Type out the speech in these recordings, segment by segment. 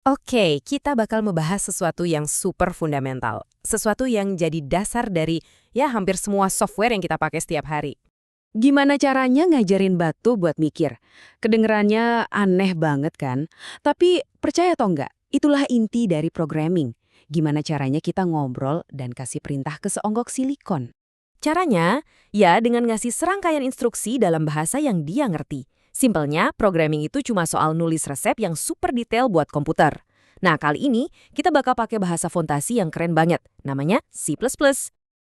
Oke, kita bakal membahas sesuatu yang super fundamental. Sesuatu yang jadi dasar dari ya hampir semua software yang kita pakai setiap hari. Gimana caranya ngajarin batu buat mikir? Kedengerannya aneh banget kan? Tapi percaya atau enggak, itulah inti dari programming. Gimana caranya kita ngobrol dan kasih perintah ke seonggok silikon? Caranya, ya dengan ngasih serangkaian instruksi dalam bahasa yang dia ngerti. Simpelnya, programming itu cuma soal nulis resep yang super detail buat komputer. Nah, kali ini kita bakal pakai bahasa fondasi yang keren banget, namanya C++.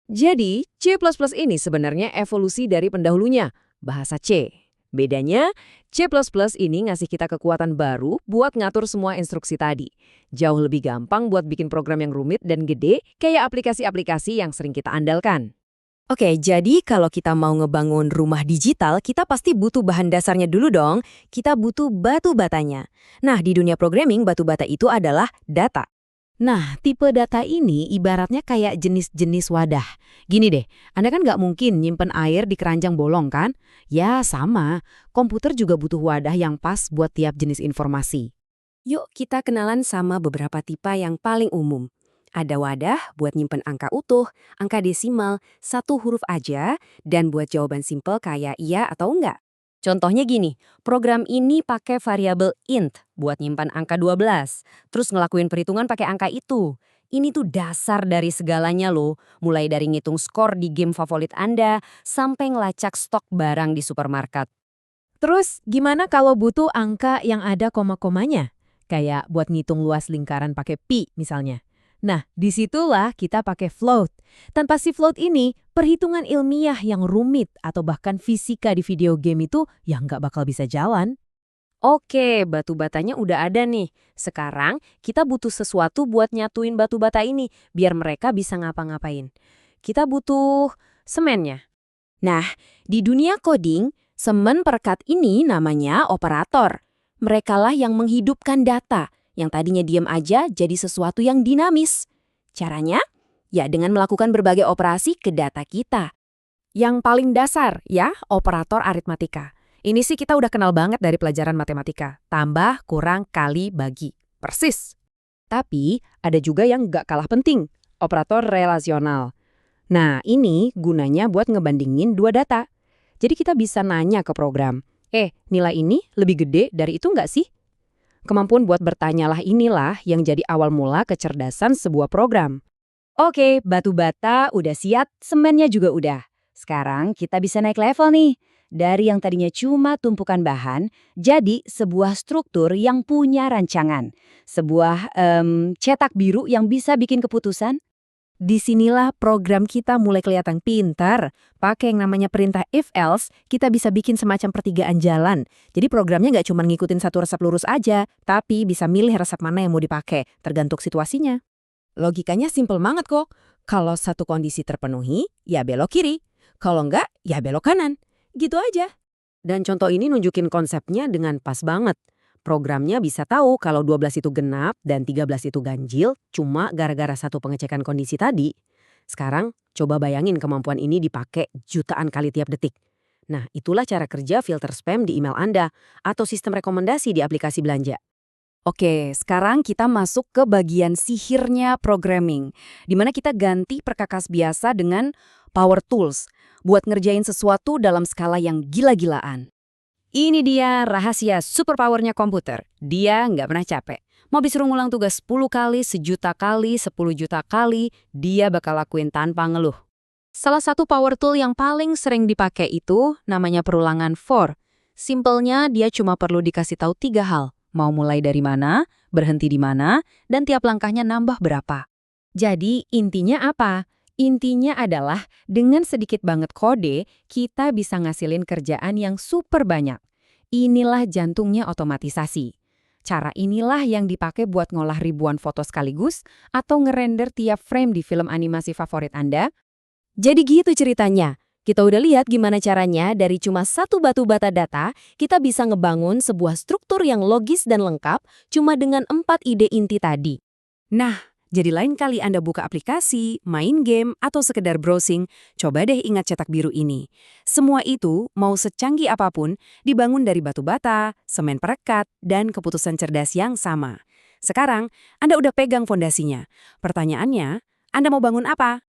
Jadi, C++ ini sebenarnya evolusi dari pendahulunya, bahasa C. Bedanya, C++ ini ngasih kita kekuatan baru buat ngatur semua instruksi tadi. Jauh lebih gampang buat bikin program yang rumit dan gede, kayak aplikasi-aplikasi yang sering kita andalkan. Oke, jadi kalau kita mau ngebangun rumah digital, kita pasti butuh bahan dasarnya dulu dong. Kita butuh batu batanya. Nah, di dunia programming, batu bata itu adalah data. Nah, tipe data ini ibaratnya kayak jenis-jenis wadah. Gini deh, Anda kan nggak mungkin nyimpen air di keranjang bolong kan? Ya, sama. Komputer juga butuh wadah yang pas buat tiap jenis informasi. Yuk kita kenalan sama beberapa tipe yang paling umum. Ada wadah buat nyimpen angka utuh, angka desimal, satu huruf aja, dan buat jawaban simpel kayak iya atau enggak. Contohnya gini, program ini pakai variabel int buat nyimpan angka 12, terus ngelakuin perhitungan pakai angka itu. Ini tuh dasar dari segalanya loh, mulai dari ngitung skor di game favorit Anda, sampai ngelacak stok barang di supermarket. Terus, gimana kalau butuh angka yang ada koma-komanya? Kayak buat ngitung luas lingkaran pakai pi misalnya. Nah, disitulah kita pakai float. Tanpa si float ini, perhitungan ilmiah yang rumit atau bahkan fisika di video game itu yang nggak bakal bisa jalan. Oke, batu batanya udah ada nih. Sekarang kita butuh sesuatu buat nyatuin batu bata ini, biar mereka bisa ngapa-ngapain. Kita butuh semennya. Nah, di dunia coding, semen perekat ini namanya operator. Merekalah yang menghidupkan data, yang tadinya diam aja jadi sesuatu yang dinamis. Caranya? Ya dengan melakukan berbagai operasi ke data kita. Yang paling dasar, ya, operator aritmatika. Ini sih kita udah kenal banget dari pelajaran matematika. Tambah, kurang, kali, bagi. Persis. Tapi, ada juga yang nggak kalah penting, operator relasional. Nah, ini gunanya buat ngebandingin dua data. Jadi kita bisa nanya ke program, nilai ini lebih gede dari itu nggak sih? Kemampuan buat bertanyalah inilah yang jadi awal mula kecerdasan sebuah program. Oke, batu bata udah siap, semennya juga udah. Sekarang kita bisa naik level nih. Dari yang tadinya cuma tumpukan bahan, jadi sebuah struktur yang punya rancangan. Sebuah cetak biru yang bisa bikin keputusan. Disinilah program kita mulai kelihatan pintar. Pakai yang namanya perintah if-else, kita bisa bikin semacam pertigaan jalan. Jadi programnya nggak cuma ngikutin satu resep lurus aja, tapi bisa milih resep mana yang mau dipakai, tergantung situasinya. Logikanya simpel banget kok. Kalau satu kondisi terpenuhi, ya belok kiri. Kalau nggak, ya belok kanan. Gitu aja. Dan contoh ini nunjukin konsepnya dengan pas banget. Programnya bisa tahu kalau 12 itu genap dan 13 itu ganjil cuma gara-gara satu pengecekan kondisi tadi. Sekarang, coba bayangin kemampuan ini dipakai jutaan kali tiap detik. Nah, itulah cara kerja filter spam di email Anda atau sistem rekomendasi di aplikasi belanja. Oke, sekarang kita masuk ke bagian sihirnya programming, di mana kita ganti perkakas biasa dengan power tools buat ngerjain sesuatu dalam skala yang gila-gilaan. Ini dia rahasia superpowernya komputer. Dia nggak pernah capek. Mau disuruh ngulang tugas 10 kali, sejuta kali, 10 juta kali, dia bakal lakuin tanpa ngeluh. Salah satu power tool yang paling sering dipakai itu namanya perulangan for. Simpelnya dia cuma perlu dikasih tahu 3 hal. Mau mulai dari mana, berhenti di mana, dan tiap langkahnya nambah berapa. Jadi, intinya apa? Intinya adalah dengan sedikit banget kode, kita bisa ngasilin kerjaan yang super banyak. Inilah jantungnya otomatisasi. Cara inilah yang dipakai buat ngolah ribuan foto sekaligus atau ngerender tiap frame di film animasi favorit Anda. Jadi gitu ceritanya. Kita udah lihat gimana caranya dari cuma satu batu bata data, kita bisa ngebangun sebuah struktur yang logis dan lengkap cuma dengan 4 ide inti tadi. Nah, jadi lain kali Anda buka aplikasi, main game, atau sekedar browsing, coba deh ingat cetak biru ini. Semua itu, mau secanggih apapun, dibangun dari batu bata, semen perekat, dan keputusan cerdas yang sama. Sekarang, Anda udah pegang fondasinya. Pertanyaannya, Anda mau bangun apa?